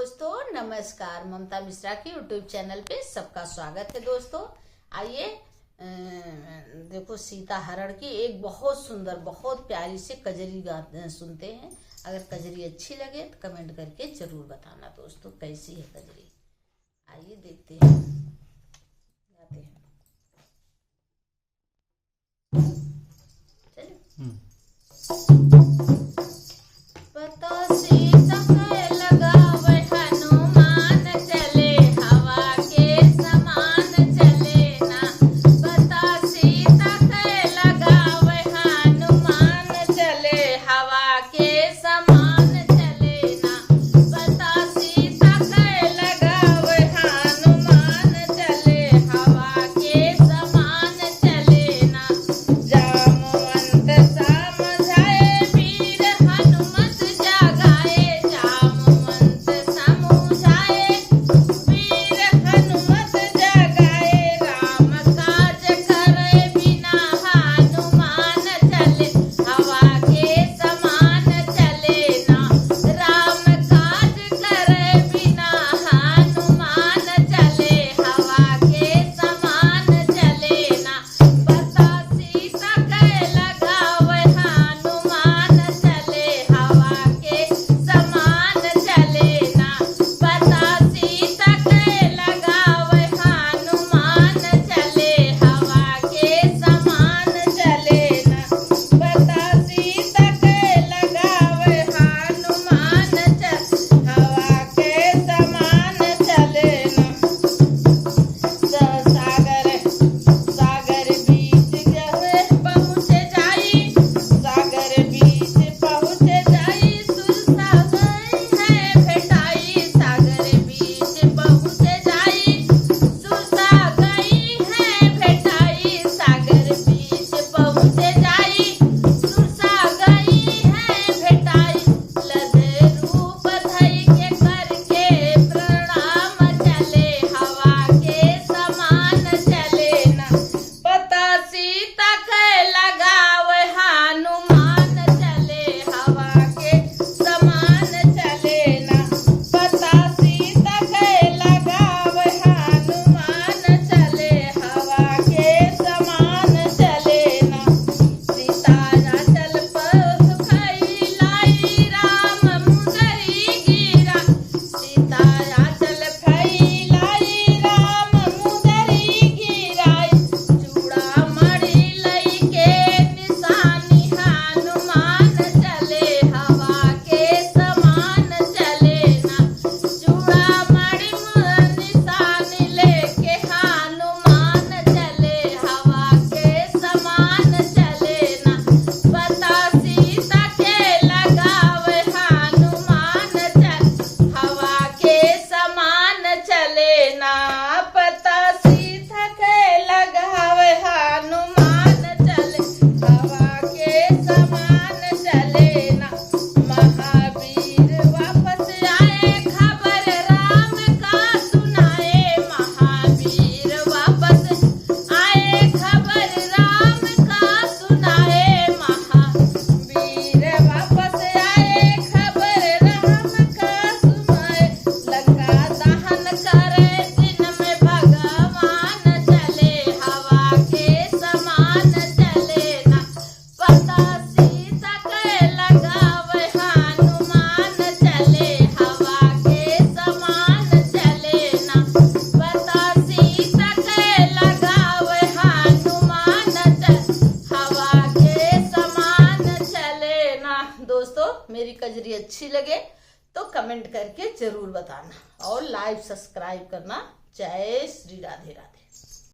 दोस्तों नमस्कार। ममता मिश्रा के यूट्यूब चैनल पे सबका स्वागत है। दोस्तों आइए देखो सीता हरण की एक बहुत सुंदर बहुत प्यारी सी कजरी सुनते हैं। अगर कजरी अच्छी लगे तो कमेंट करके जरूर बताना दोस्तों कैसी है कजरी। आइए देखते हैं, गाते हैं। चलिए। पता सीता के लगावे हनुमान चले हवा के समान चले ना। पता सीता के लगावे हनुमान चले हवा के समान चले ना। पता सीता के लगावे हनुमान चले हवा के समान चले ना। जामवंत समझाए वीर हनुमत जगाए। जामवंत समझाए वीर हनुमत जगाए। राम काज करे बिना हनुमान चले हवा के समान चले ना। राम काज करे बिना हनुमान चले हवा के समान चले ना। पता सीता के लगावे हनुमान चले हवा के समान चले ना। पता सीता के लगावे हनुमान चले हवा के समान चले ना। पता सीता के लगावे हनुमान चले हवा के समान चले ना। सागर बीच गए पहुँच जाई। सागर बीच पहुँच जाई सुरसा गई है भेटाई। सागर बीच पहुँच जाई सुरसा गई है भेटाई। सागर बीच पहुँच जाई सुरसा गई है भेटाई। लदे रूप धई के करके प्रणाम चले हवा के समान चले ना। पता सीता के लगावे हनुमान चले हवा के समान चले ना। पता सीता के लगावे हनुमान चले हवा के समान चले ना। सीता चल पथ फैलाई राम मुदरी गिरा। सीता चल फैलाई राम मुदरी गिराई। चूड़ामणि लई के निशानी हनुमान चले हवा के समान चले ना। चूड़ामणि निशानी लेके हनुमान चले हवा के समान चले ना। पता सीता के लगावे हनुमान चले हवा के समान चले ना। पता सीता के लगावे हनुमान चले हवा के समान चले ना। महावीर वापस आए खबर राम का सुनाए। महावीर वापस आए खबर राम का सुनाए। महावीर वापस आए खबर राम का सुनाए। लंका दहन करे दिन में भगवान चले हवा के समान चले ना। पता सीता के लगावे हनुमान चले हवा के समान चले ना। पता सीता के लगावे हनुमान चले हवा के समान चले ना। दोस्तों मेरी कजरी अच्छी लगे तो कमेंट करके जरूर बताना और लाइव सब्सक्राइब करना। जय श्री राधे राधे।